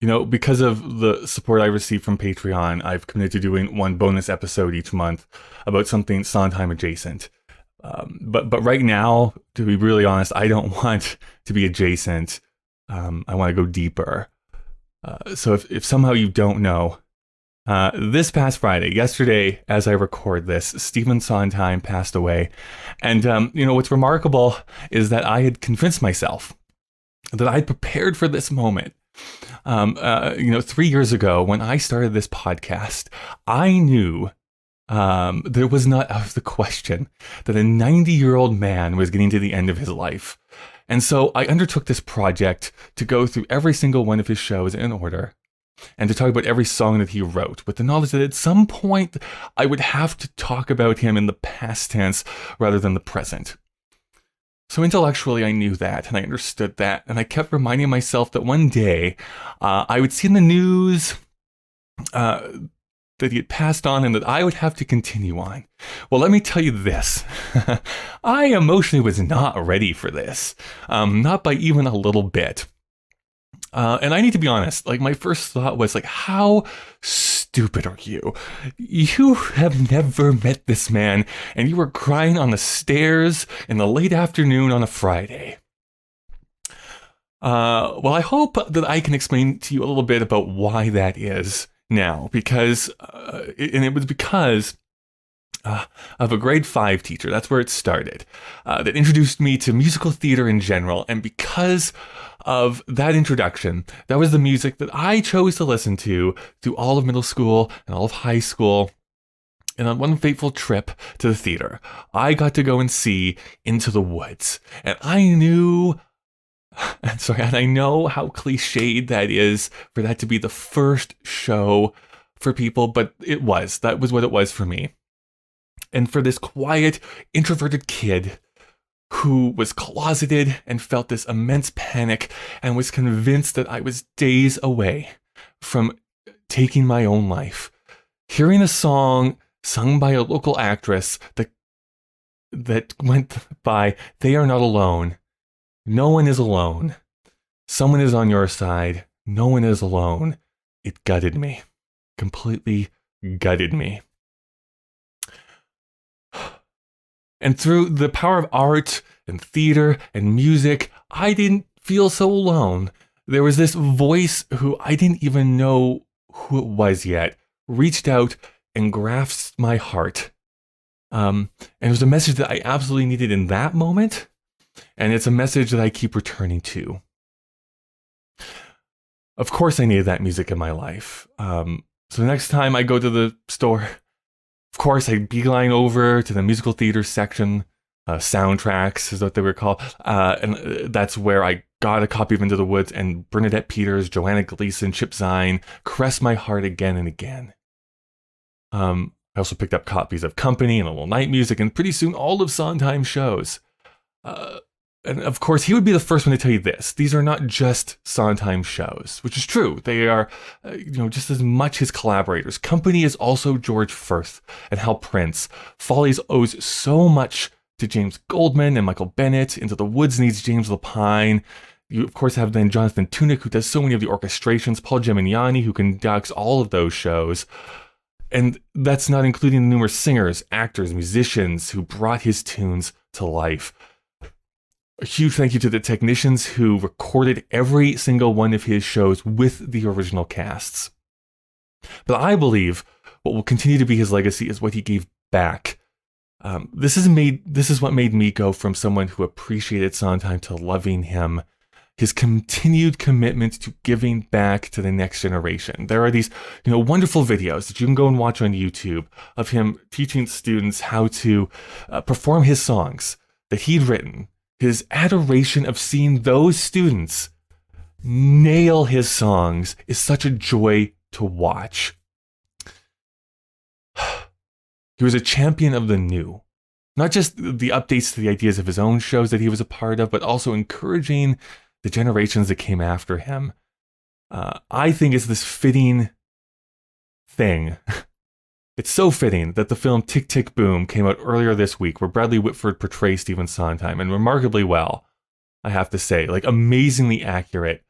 Because of the support I receive from Patreon, I've committed to doing one bonus episode each month about something Sondheim adjacent. But right now, to be really honest, I don't want to be adjacent. I want to go deeper. So if somehow you don't know, this past Friday, yesterday, as I record this, Stephen Sondheim passed away. And, what's remarkable is that I had convinced myself that I'd prepared for this moment. 3 years ago, when I started this podcast, I knew there was not out of the question that a 90-year-old man was getting to the end of his life. And so I undertook this project to go through every single one of his shows in order and to talk about every song that he wrote, with the knowledge that at some point I would have to talk about him in the past tense rather than the present. So intellectually, I knew that, and I understood that, and I kept reminding myself that one day I would see in the news that he had passed on and that I would have to continue on. Well, let me tell you this. I emotionally was not ready for this, not by even a little bit. And I need to be honest, my first thought was how stupid are you? You have never met this man, and you were crying on the stairs in the late afternoon on a Friday. Well, I hope that I can explain to you a little bit about why that is now, because it was because of a grade 5 teacher. That's where it started. That introduced me to musical theater in general, and because of that introduction, that was the music that I chose to listen to through all of middle school and all of high school. And on one fateful trip to the theater, I got to go and see Into the Woods, and I know how cliched that is for that to be the first show for people, but that was what it was for me. And for this quiet, introverted kid who was closeted and felt this immense panic and was convinced that I was days away from taking my own life, hearing a song sung by a local actress that went by, "They are not alone. No one is alone. Someone is on your side. No one is alone." It gutted me. Completely gutted me. And through the power of art and theater and music, I didn't feel so alone. There was this voice who I didn't even know who it was yet, reached out and grasped my heart. And it was a message that I absolutely needed in that moment. And it's a message that I keep returning to. Of course, I needed that music in my life. So the next time I go to the store, of course, I beeline over to the musical theater section. Soundtracks is what they were called. And that's where I got a copy of Into the Woods, and Bernadette Peters, Joanna Gleason, Chip Zien caressed my heart again and again. I also picked up copies of Company and A Little Night Music, and pretty soon all of Sondheim's shows. And of course, he would be the first one to tell you this. These are not just Sondheim shows, which is true. They are, just as much his collaborators. Company is also George Firth and Hal Prince. Follies owes so much to James Goldman and Michael Bennett. Into the Woods needs James Lapine. You, of course, have then Jonathan Tunick, who does so many of the orchestrations. Paul Gemignani, who conducts all of those shows. And that's not including the numerous singers, actors, musicians who brought his tunes to life. A huge thank you to the technicians who recorded every single one of his shows with the original casts. But I believe what will continue to be his legacy is what he gave back. This is what made me go from someone who appreciated Sondheim to loving him. His continued commitment to giving back to the next generation. There are these, wonderful videos that you can go and watch on YouTube of him teaching students how to perform his songs that he'd written. His adoration of seeing those students nail his songs is such a joy to watch. He was a champion of the new. Not just the updates to the ideas of his own shows that he was a part of, but also encouraging the generations that came after him. I think it's this fitting thing. It's so fitting that the film Tick, Tick, Boom came out earlier this week, where Bradley Whitford portrays Stephen Sondheim, and remarkably well, I have to say, amazingly accurate.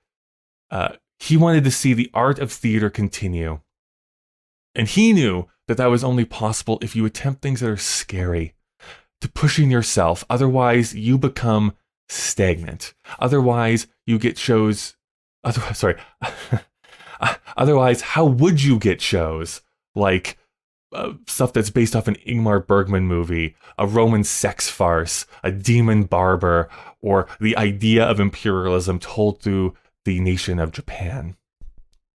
He wanted to see the art of theater continue. And he knew that that was only possible if you attempt things that are scary, to pushing yourself. Otherwise, you become stagnant. Otherwise, you get shows. Otherwise, how would you get shows like stuff that's based off an Ingmar Bergman movie, a Roman sex farce, a demon barber, or the idea of imperialism told through the nation of Japan?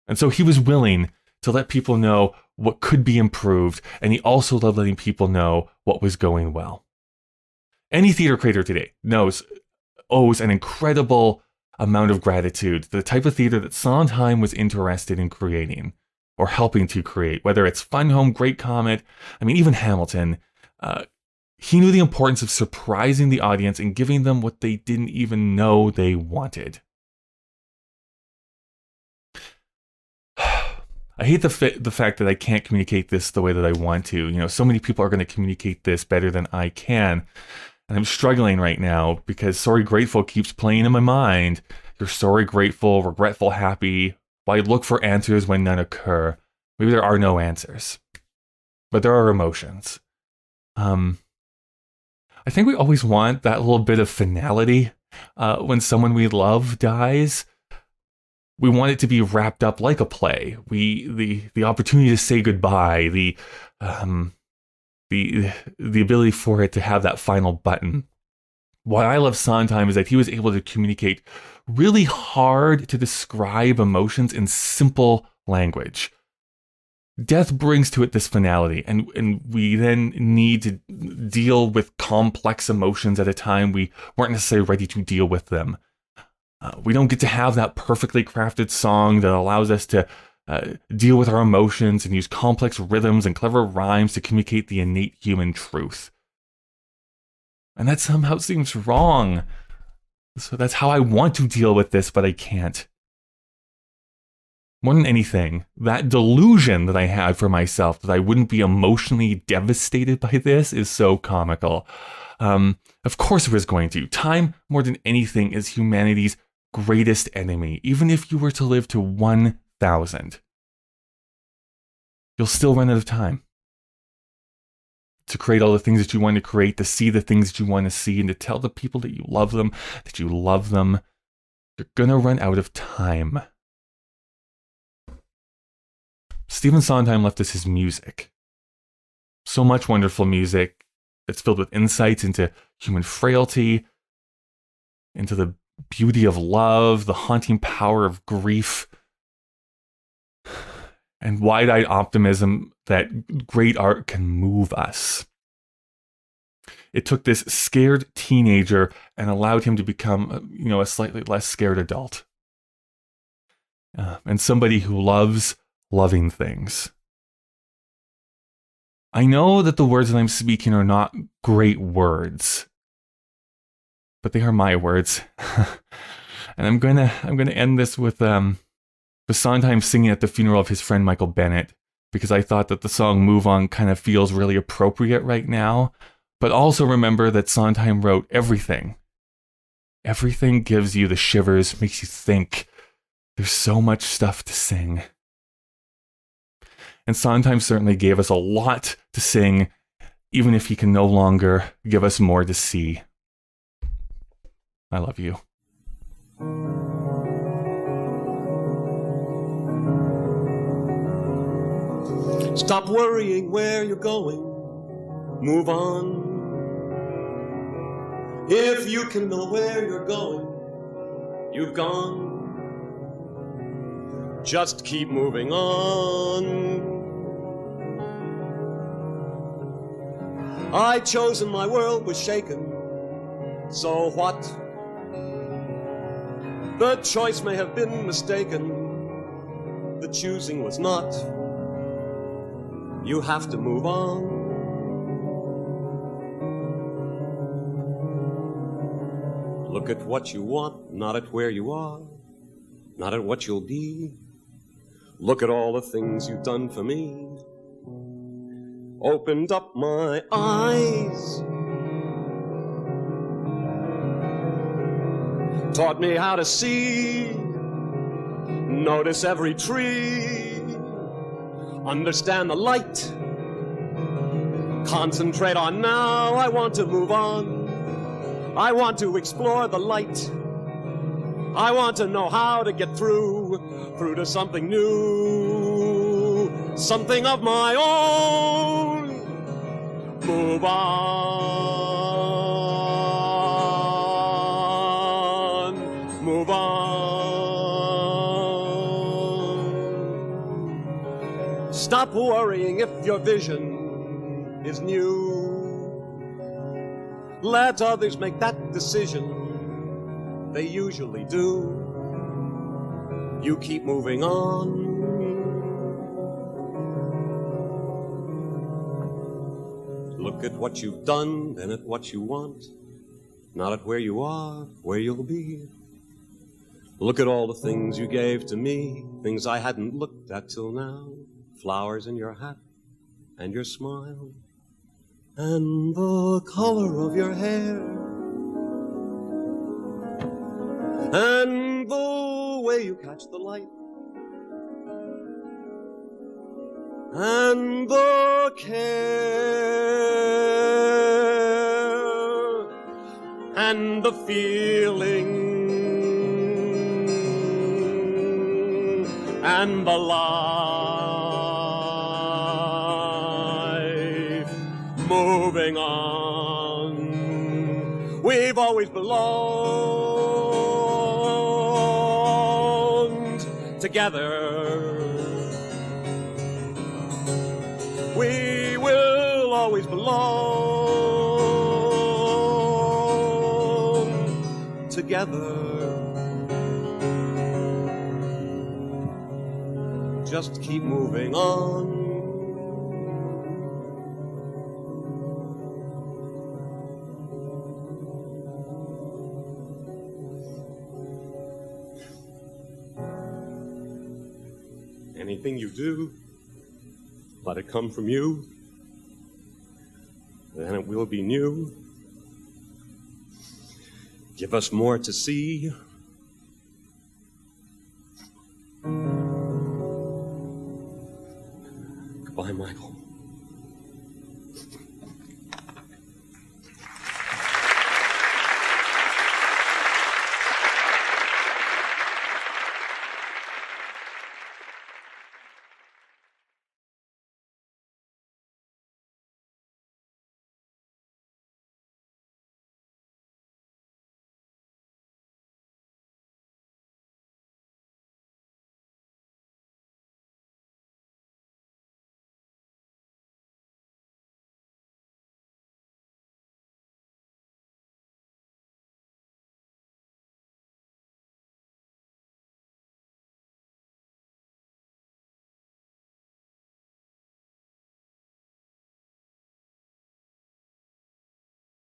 And so he was willing to let people know what could be improved, and he also loved letting people know what was going well. Any theater creator today owes an incredible amount of gratitude to the type of theater that Sondheim was interested in creating, or helping to create, whether it's Fun Home, Great Comet, even Hamilton. He knew the importance of surprising the audience and giving them what they didn't even know they wanted. I hate the fact that I can't communicate this the way that I want to. So many people are going to communicate this better than I can. And I'm struggling right now because Sorry Grateful keeps playing in my mind. You're sorry, grateful, regretful, happy. Why look for answers when none occur? Maybe there are no answers, but there are emotions. I think we always want that little bit of finality when someone we love dies. We want it to be wrapped up like a play. The opportunity to say goodbye, the ability for it to have that final button. What I love Sondheim is that he was able to communicate really hard to describe emotions in simple language. Death brings to it this finality, and we then need to deal with complex emotions at a time we weren't necessarily ready to deal with them. We don't get to have that perfectly crafted song that allows us to deal with our emotions and use complex rhythms and clever rhymes to communicate the innate human truth. And that somehow seems wrong. So that's how I want to deal with this, but I can't. More than anything, that delusion that I had for myself that I wouldn't be emotionally devastated by this is so comical. Of course it was going to. Time, more than anything, is humanity's greatest enemy. Even if you were to live to 1,000, you'll still run out of time to create all the things that you want to create, to see the things that you want to see, and to tell the people that you love them, that you love them. You're gonna run out of time. Stephen Sondheim left us his music. So much wonderful music that's filled with insights into human frailty, into the beauty of love, the haunting power of grief, and wide-eyed optimism that great art can move us. It took this scared teenager and allowed him to become, a slightly less scared adult. And somebody who loves loving things. I know that the words that I'm speaking are not great words, but they are my words. And I'm gonna end this with Sondheim singing at the funeral of his friend Michael Bennett, because I thought that the song Move On kind of feels really appropriate right now. But also remember that Sondheim wrote everything. Everything gives you the shivers, makes you think. There's so much stuff to sing. And Sondheim certainly gave us a lot to sing, even if he can no longer give us more to see. I love you. Stop worrying where you're going. Move on. If you can know where you're going, you've gone. Just keep moving on. I'd chosen, my world was shaken. So what? The choice may have been mistaken. The choosing was not. You have to move on. Look at what you want, not at where you are, not at what you'll be. Look at all the things you've done for me. Opened up my eyes. Taught me how to see. Notice every tree. Understand the light. Concentrate on now. I want to move on. I want to explore the light. I want to know how to get through to something new, something of my own. Move on, move on. Stop worrying if your vision is new. Let others make that decision. They usually do. You keep moving on. Look at what you've done, then at what you want. Not at where you are, where you'll be. Look at all the things you gave to me, things I hadn't looked at till now. Flowers in your hat, and your smile, and the color of your hair, and the way you catch the light, and the care, and the feeling, and the life. Moving on, we've always belonged together. We will always belong together. Just keep moving on. Anything you do, let it come from you, then it will be new. Give us more to see. Goodbye, Michael.